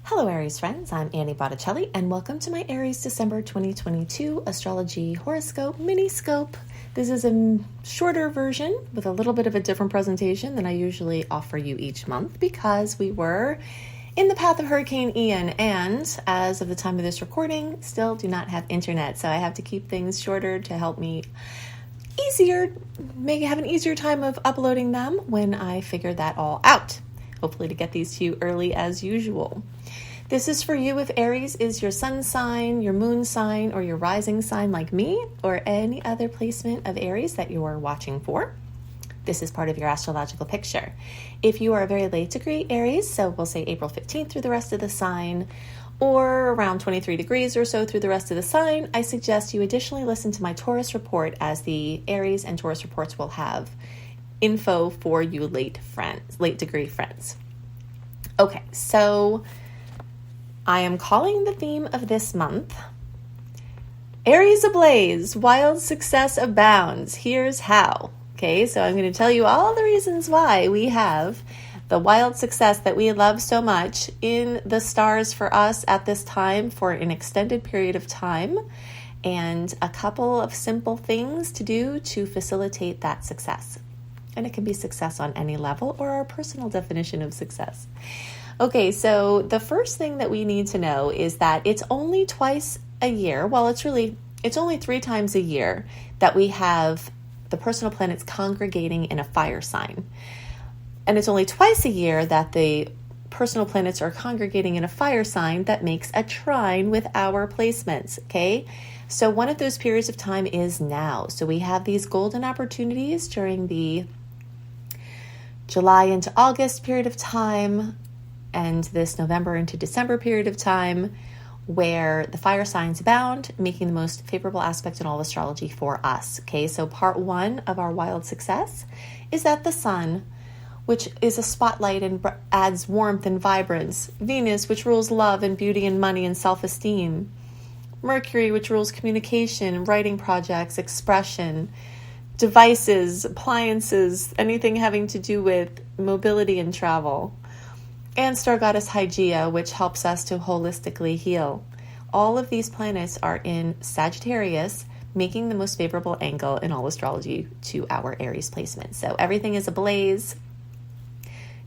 Hello Aries friends, I'm Annie Botticelli and welcome to my Aries December 2022 Astrology Horoscope Mini-Scope. This is a shorter version with a little bit of a different presentation than I usually offer you each month because we were in the path of Hurricane Ian and as of the time of this recording, still do not have internet. So I have to keep things shorter to help me have an easier time of uploading them when I figure that all out. Hopefully to get these to you early as usual. This is for you if Aries is your sun sign, your moon sign, or your rising sign like me, or any other placement of Aries that you are watching for. This is part of your astrological picture. If you are a very late degree Aries, so we'll say April 15th through the rest of the sign, or around 23 degrees or so through the rest of the sign, I suggest you additionally listen to my Taurus report, as the Aries and Taurus reports will have info for you late degree friends. Okay, so I am calling the theme of this month Aries Ablaze, Wild Success Abounds. Here's how. Okay, so I'm going to tell you all the reasons why we have the wild success that we love so much in the stars for us at this time for an extended period of time, and a couple of simple things to do to facilitate that success. And it can be success on any level or our personal definition of success. Okay, so the first thing that we need to know is that it's only twice a year. Well, it's only 3 times a year that we have the personal planets congregating in a fire sign. And it's only twice a year that the personal planets are congregating in a fire sign that makes a trine with our placements, okay? So one of those periods of time is now. So we have these golden opportunities during the July into August period of time and this November into December period of time where the fire signs abound, making the most favorable aspect in all of astrology for us. Okay, so part 1 of our wild success is that the sun, which is a spotlight and adds warmth and vibrance, Venus, which rules love and beauty and money and self-esteem, Mercury, which rules communication, writing projects, expression, devices, appliances, anything having to do with mobility and travel, and star goddess Hygeia, which helps us to holistically heal. All of these planets are in Sagittarius, making the most favorable angle in all astrology to our Aries placement. So everything is ablaze.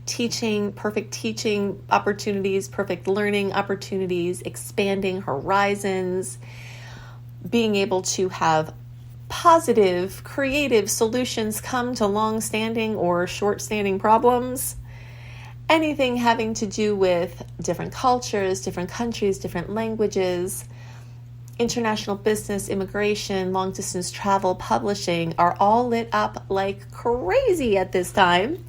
Perfect teaching opportunities, perfect learning opportunities, expanding horizons, being able to have positive, creative solutions come to long-standing or short-standing problems. Anything having to do with different cultures, different countries, different languages, international business, immigration, long-distance travel, publishing are all lit up like crazy at this time.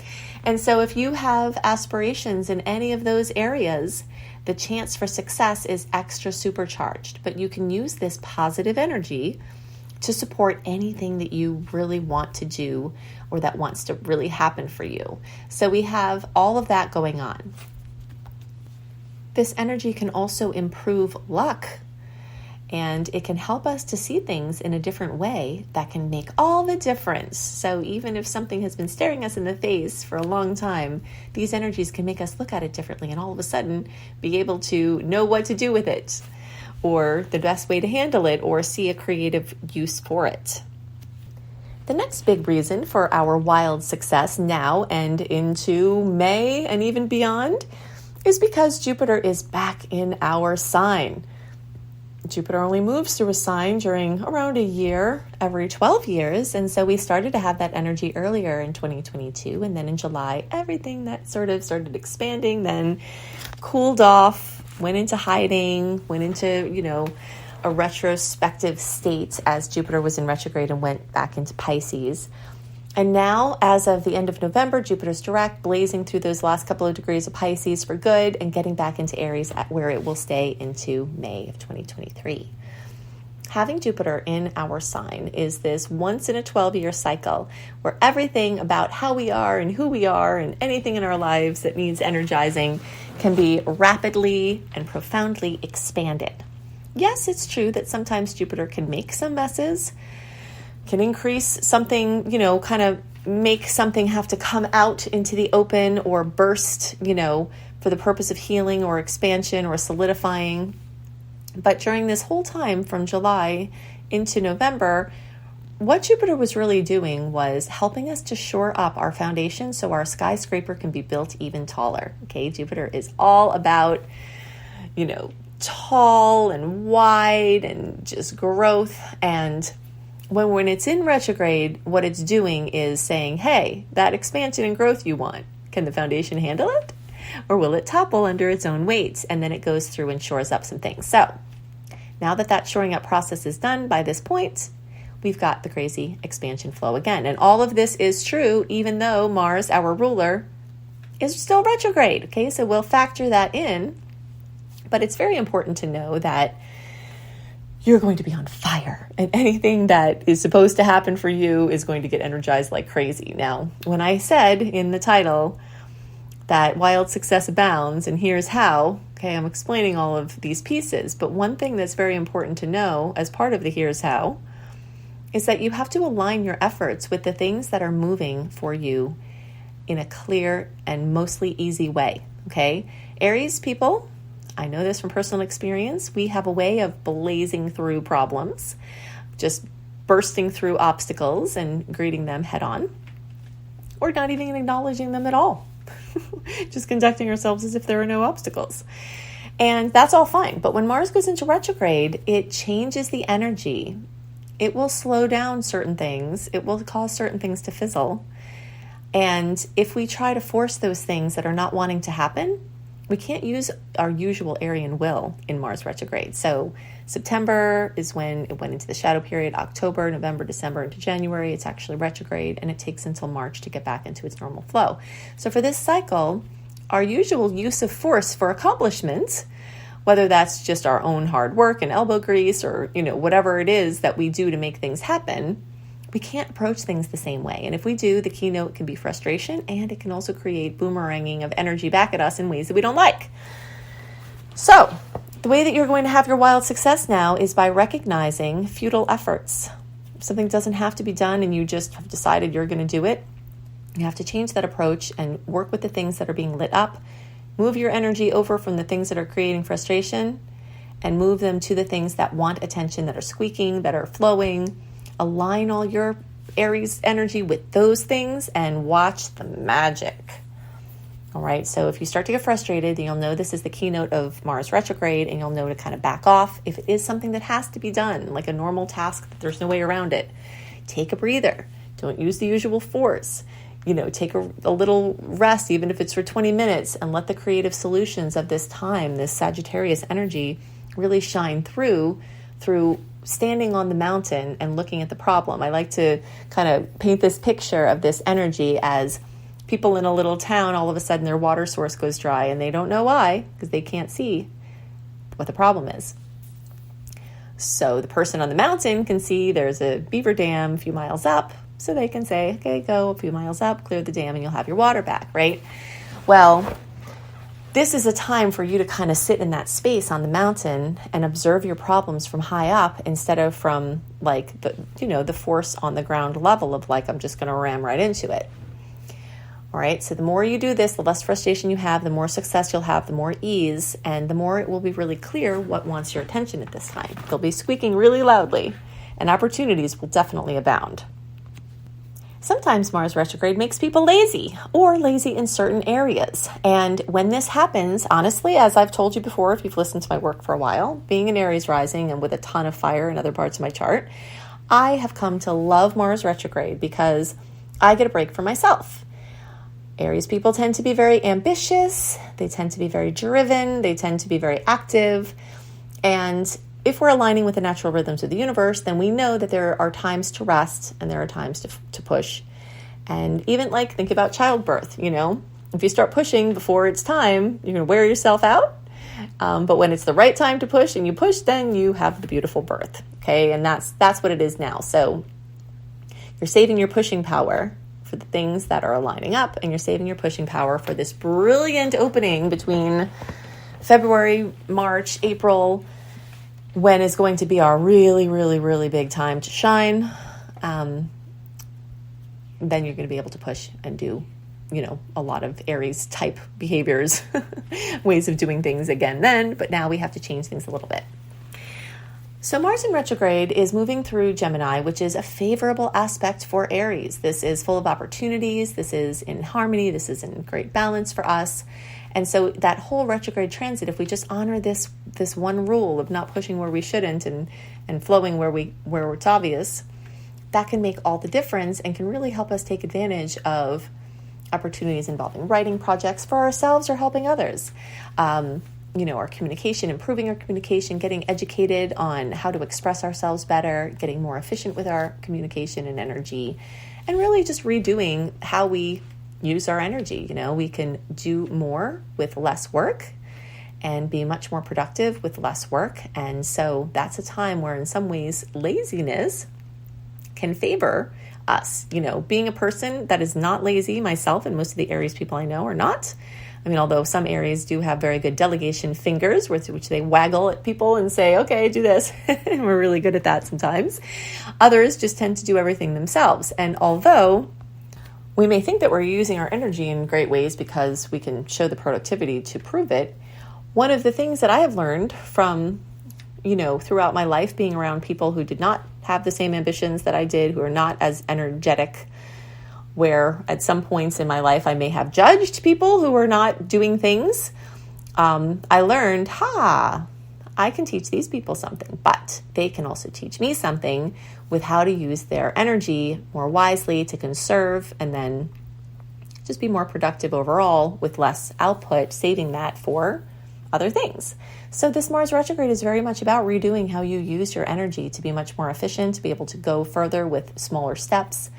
And so if you have aspirations in any of those areas, the chance for success is extra supercharged. But you can use this positive energy to support anything that you really want to do or that wants to really happen for you. So we have all of that going on. This energy can also improve luck, and it can help us to see things in a different way that can make all the difference. So even if something has been staring us in the face for a long time, these energies can make us look at it differently and all of a sudden be able to know what to do with it, or the best way to handle it, or see a creative use for it. The next big reason for our wild success now and into May and even beyond is because Jupiter is back in our sign. Jupiter only moves through a sign during around a year every 12 years, and so we started to have that energy earlier in 2022, and then in July, everything that sort of started expanding, then cooled off, went into hiding, went into, a retrospective state as Jupiter was in retrograde and went back into Pisces. And now, as of the end of November, Jupiter's direct, blazing through those last couple of degrees of Pisces for good and getting back into Aries where it will stay into May of 2023. Having Jupiter in our sign is this once in a 12-year cycle where everything about how we are and who we are and anything in our lives that needs energizing can be rapidly and profoundly expanded. Yes, it's true that sometimes Jupiter can make some messes, can increase something, kind of make something have to come out into the open or burst, for the purpose of healing or expansion or solidifying. But during this whole time from July into November, what Jupiter was really doing was helping us to shore up our foundation so our skyscraper can be built even taller. Okay, Jupiter is all about, tall and wide and just growth. And when it's in retrograde, what it's doing is saying, hey, that expansion and growth you want, can the foundation handle it? Or will it topple under its own weight? And then it goes through and shores up some things. So now that shoring up process is done by this point, we've got the crazy expansion flow again. And all of this is true even though Mars, our ruler, is still retrograde. Okay, so we'll factor that in. But it's very important to know that you're going to be on fire, and anything that is supposed to happen for you is going to get energized like crazy. Now, when I said in the title that wild success abounds, and here's how, okay, I'm explaining all of these pieces, but one thing that's very important to know as part of the here's how is that you have to align your efforts with the things that are moving for you in a clear and mostly easy way, okay? Aries people, I know this from personal experience, we have a way of blazing through problems, just bursting through obstacles and greeting them head on, or not even acknowledging them at all. Just conducting ourselves as if there are no obstacles. And that's all fine. But when Mars goes into retrograde, it changes the energy. It will slow down certain things. It will cause certain things to fizzle. And if we try to force those things that are not wanting to happen, we can't use our usual Aryan will in Mars retrograde. So September is when it went into the shadow period. October, November, December into January, it's actually retrograde, and it takes until March to get back into its normal flow. So for this cycle, our usual use of force for accomplishment, whether that's just our own hard work and elbow grease or, whatever it is that we do to make things happen, we can't approach things the same way. And if we do, the keynote can be frustration, and it can also create boomeranging of energy back at us in ways that we don't like. So the way that you're going to have your wild success now is by recognizing futile efforts. If something doesn't have to be done and you just have decided you're going to do it, you have to change that approach and work with the things that are being lit up. Move your energy over from the things that are creating frustration and move them to the things that want attention, that are squeaking, that are flowing. Align all your Aries energy with those things and watch the magic. All right, so if you start to get frustrated, then you'll know this is the keynote of Mars retrograde, and you'll know to kind of back off. If it is something that has to be done, like a normal task that there's no way around it, take a breather. Don't use the usual force. Take a little rest, even if it's for 20 minutes, and let the creative solutions of this time, this Sagittarius energy, really shine through standing on the mountain and looking at the problem. I like to kind of paint this picture of this energy as people in a little town, all of a sudden their water source goes dry and they don't know why because they can't see what the problem is. So the person on the mountain can see there's a beaver dam a few miles up, so they can say, okay, go a few miles up, clear the dam, and you'll have your water back, right? Well, this is a time for you to kind of sit in that space on the mountain and observe your problems from high up instead of from like the force on the ground level of like, I'm just going to ram right into it. All right. So the more you do this, the less frustration you have, the more success you'll have, the more ease, and the more it will be really clear what wants your attention at this time. They'll be squeaking really loudly, and opportunities will definitely abound. Sometimes Mars retrograde makes people lazy or lazy in certain areas. And when this happens, honestly, as I've told you before, if you've listened to my work for a while, being an Aries rising and with a ton of fire in other parts of my chart, I have come to love Mars retrograde because I get a break for myself. Aries people tend to be very ambitious. They tend to be very driven. They tend to be very active. And if we're aligning with the natural rhythms of the universe, then we know that there are times to rest and there are times to push. And even think about childbirth, if you start pushing before it's time, you're going to wear yourself out. But when it's the right time to push and you push, then you have the beautiful birth. Okay. And that's what it is now. So you're saving your pushing power for the things that are aligning up, and you're saving your pushing power for this brilliant opening between February, March, April, when is going to be our really, really, really big time to shine. Then you're going to be able to push and do, a lot of Aries type behaviors, ways of doing things again then, but now we have to change things a little bit. So Mars in retrograde is moving through Gemini, which is a favorable aspect for Aries. This is full of opportunities. This is in harmony. This is in great balance for us. And so that whole retrograde transit, if we just honor this one rule of not pushing where we shouldn't and flowing where it's obvious, that can make all the difference and can really help us take advantage of opportunities involving writing projects for ourselves or helping others. Our communication, improving our communication, getting educated on how to express ourselves better, getting more efficient with our communication and energy, and really just redoing how we use our energy. We can do more with less work and be much more productive with less work. And so that's a time where in some ways laziness can favor us. Being a person that is not lazy, myself and most of the Aries people I know are not. Although some Aries do have very good delegation fingers, which they waggle at people and say, okay, do this. And we're really good at that sometimes. Others just tend to do everything themselves. And although we may think that we're using our energy in great ways because we can show the productivity to prove it, one of the things that I have learned from, throughout my life being around people who did not have the same ambitions that I did, who are not as energetic, where at some points in my life I may have judged people who were not doing things, I learned, I can teach these people something, but they can also teach me something with how to use their energy more wisely to conserve and then just be more productive overall with less output, saving that for other things. So this Mars retrograde is very much about redoing how you use your energy to be much more efficient, to be able to go further with smaller steps.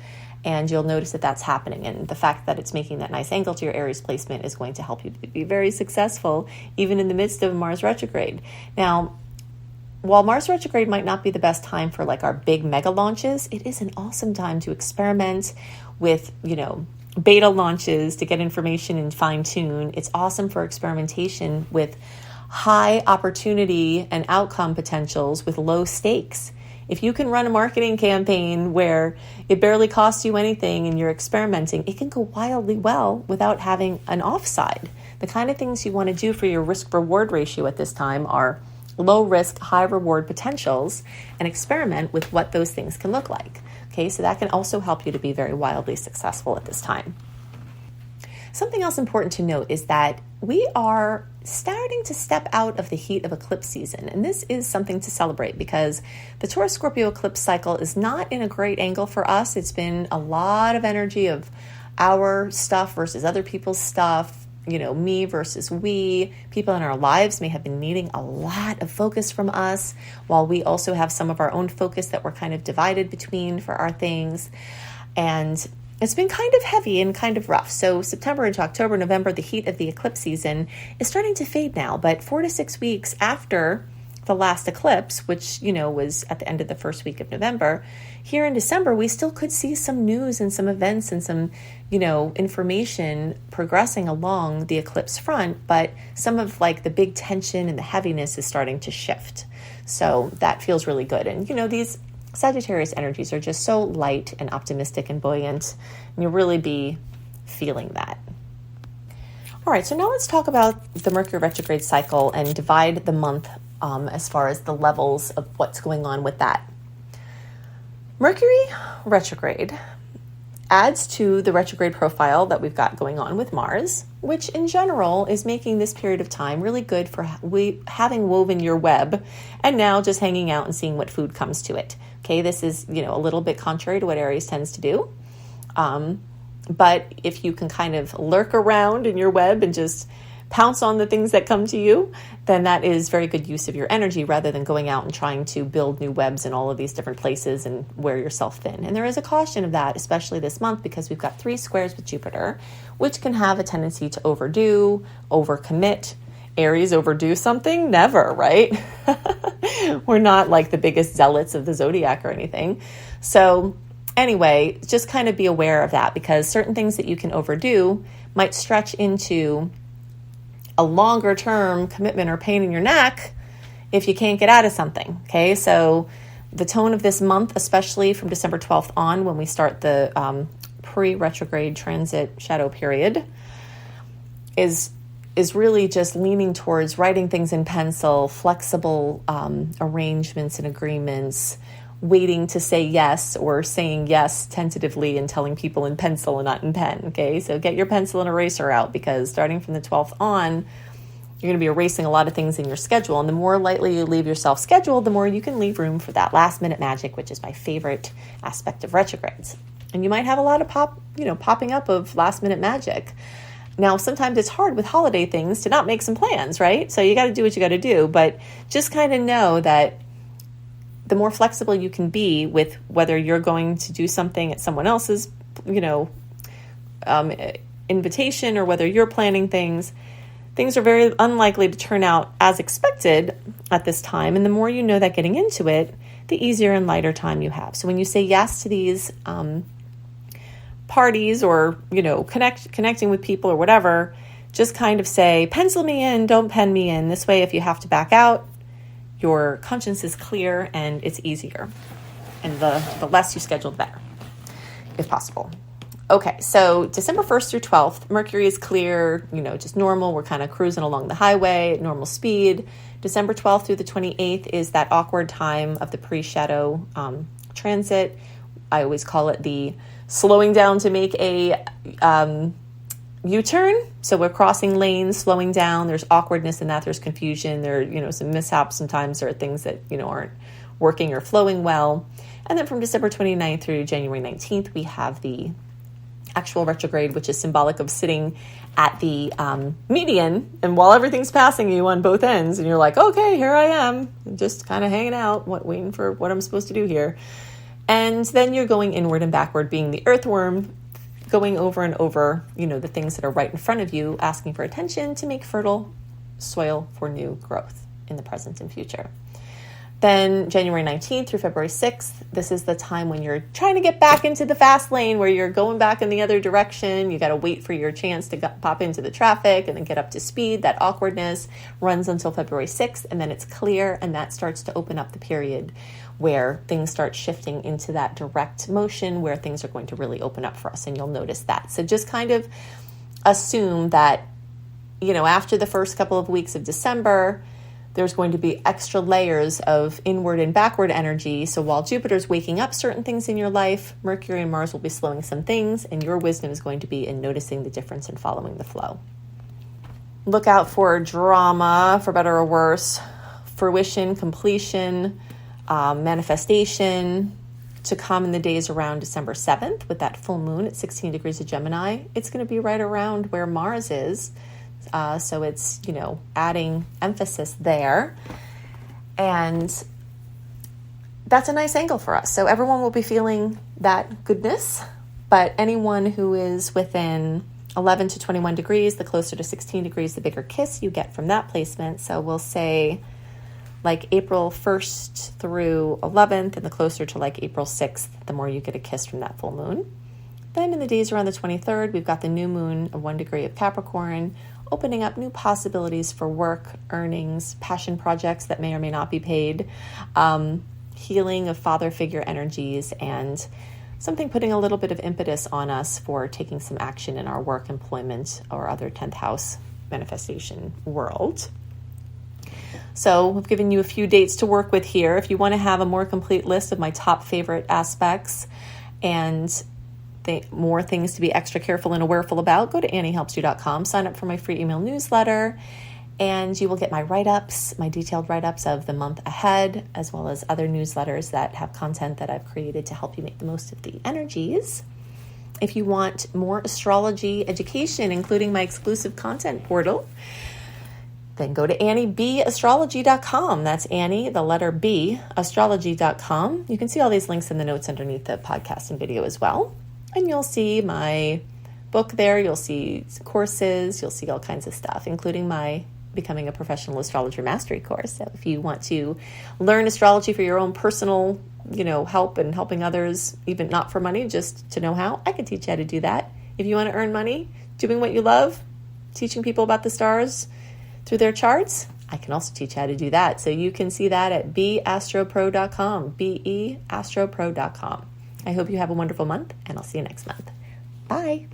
And you'll notice that that's happening. And the fact that it's making that nice angle to your Aries placement is going to help you to be very successful, even in the midst of Mars retrograde. Now, while Mars retrograde might not be the best time for our big mega launches, it is an awesome time to experiment with, beta launches, to get information and fine tune. It's awesome for experimentation with high opportunity and outcome potentials with low stakes. If you can run a marketing campaign where it barely costs you anything and you're experimenting, it can go wildly well without having an offside. The kind of things you want to do for your risk-reward ratio at this time are low risk, high reward potentials and experiment with what those things can look like. Okay, so that can also help you to be very wildly successful at this time. Something else important to note is that we are starting to step out of the heat of eclipse season. And this is something to celebrate because the Taurus-Scorpio eclipse cycle is not in a great angle for us. It's been a lot of energy of our stuff versus other people's stuff, me versus we. People in our lives may have been needing a lot of focus from us, while we also have some of our own focus that we're kind of divided between for our things. And it's been kind of heavy and kind of rough. So September into October, November, the heat of the eclipse season is starting to fade now. But 4 to 6 weeks after the last eclipse, which, was at the end of the first week of November, here in December, we still could see some news and some events and some, information progressing along the eclipse front. But some of the big tension and the heaviness is starting to shift. So that feels really good. And, these Sagittarius energies are just so light and optimistic and buoyant, and you'll really be feeling that. All right, so now let's talk about the Mercury retrograde cycle and divide the month as far as the levels of what's going on with that. Mercury retrograde adds to the retrograde profile that we've got going on with Mars, which in general is making this period of time really good for having woven your web and now just hanging out and seeing what food comes to it. Okay, this is, a little bit contrary to what Aries tends to do. But if you can kind of lurk around in your web and just pounce on the things that come to you, then that is very good use of your energy rather than going out and trying to build new webs in all of these different places and wear yourself thin. And there is a caution of that, especially this month, because we've got 3 squares with Jupiter, which can have a tendency to overdo, overcommit. Aries overdo something? Never, right? We're not like the biggest zealots of the zodiac or anything. So anyway, just kind of be aware of that, because certain things that you can overdo might stretch into a longer term commitment or pain in your neck if you can't get out of something. Okay, so the tone of this month, especially from December 12th on, when we start the pre-retrograde transit shadow period is really just leaning towards writing things in pencil, flexible arrangements and agreements, waiting to say yes or saying yes tentatively and telling people in pencil and not in pen. Okay, so get your pencil and eraser out, because starting from the 12th on, you're going to be erasing a lot of things in your schedule. And the more lightly you leave yourself scheduled, the more you can leave room for that last minute magic, which is my favorite aspect of retrogrades. And you might have a lot of popping up of last minute magic. Now, sometimes it's hard with holiday things to not make some plans, right? So you got to do what you got to do, but just kind of know that the more flexible you can be with whether you're going to do something at someone else's, invitation, or whether you're planning things are very unlikely to turn out as expected at this time. And the more you know that getting into it, the easier and lighter time you have. So when you say yes to these parties, or, connecting with people or whatever, just kind of say, pencil me in, don't pen me in. This way, if you have to back out, your conscience is clear and it's easier. And the less you schedule, the better, if possible. Okay, so December 1st through 12th, Mercury is clear, just normal. We're kind of cruising along the highway at normal speed. December 12th through the 28th is that awkward time of the pre-shadow transit. I always call it the slowing down to make a U-turn. So we're crossing lanes, slowing down. There's awkwardness in that. There's confusion. There are, some mishaps. Sometimes there are things that, aren't working or flowing well. And then from December 29th through January 19th, we have the actual retrograde, which is symbolic of sitting at the median, and while everything's passing you on both ends, and you're like, okay, here I am, just kind of hanging out, waiting for what I'm supposed to do here. And then you're going inward and backward, being the earthworm, going over and over, the things that are right in front of you, asking for attention to make fertile soil for new growth in the present and future. Then January 19th through February 6th, this is the time when you're trying to get back into the fast lane, where you're going back in the other direction. You got to wait for your chance to pop into the traffic and then get up to speed. That awkwardness runs until February 6th, and then it's clear, and that starts to open up the period where things start shifting into that direct motion, where things are going to really open up for us, and you'll notice that. So just kind of assume that, after the first couple of weeks of December, there's going to be extra layers of inward and backward energy. So while Jupiter's waking up certain things in your life, Mercury and Mars will be slowing some things, and your wisdom is going to be in noticing the difference and following the flow. Look out for drama, for better or worse, fruition, completion, manifestation to come in the days around December 7th with that full moon at 16 degrees of Gemini. It's going to be right around where Mars is. So it's, adding emphasis there. And that's a nice angle for us. So everyone will be feeling that goodness, but anyone who is within 11 to 21 degrees, the closer to 16 degrees, the bigger kiss you get from that placement. So we'll say like April 1st through 11th, and the closer to like April 6th, the more you get a kiss from that full moon. Then in the days around the 23rd, we've got the new moon of 1 degree of Capricorn, opening up new possibilities for work, earnings, passion projects that may or may not be paid, healing of father figure energies, and something putting a little bit of impetus on us for taking some action in our work, employment, or other 10th house manifestation world. So we've given you a few dates to work with here. If you want to have a more complete list of my top favorite aspects and more things to be extra careful and awareful about, go to AnnieHelpsYou.com, sign up for my free email newsletter, and you will get my write-ups, my detailed write-ups of the month ahead, as well as other newsletters that have content that I've created to help you make the most of the energies. If you want more astrology education, including my exclusive content portal, then go to AnnieBAstrology.com. That's Annie, the letter B, astrology.com. You can see all these links in the notes underneath the podcast and video as well. And you'll see my book there. You'll see courses. You'll see all kinds of stuff, including my Becoming a Professional Astrologer Mastery Course. So if you want to learn astrology for your own personal, help and helping others, even not for money, just to know how, I can teach you how to do that. If you want to earn money doing what you love, teaching people about the stars through their charts, I can also teach you how to do that. So you can see that at beastropro.com, beastropro.com. I hope you have a wonderful month, and I'll see you next month. Bye.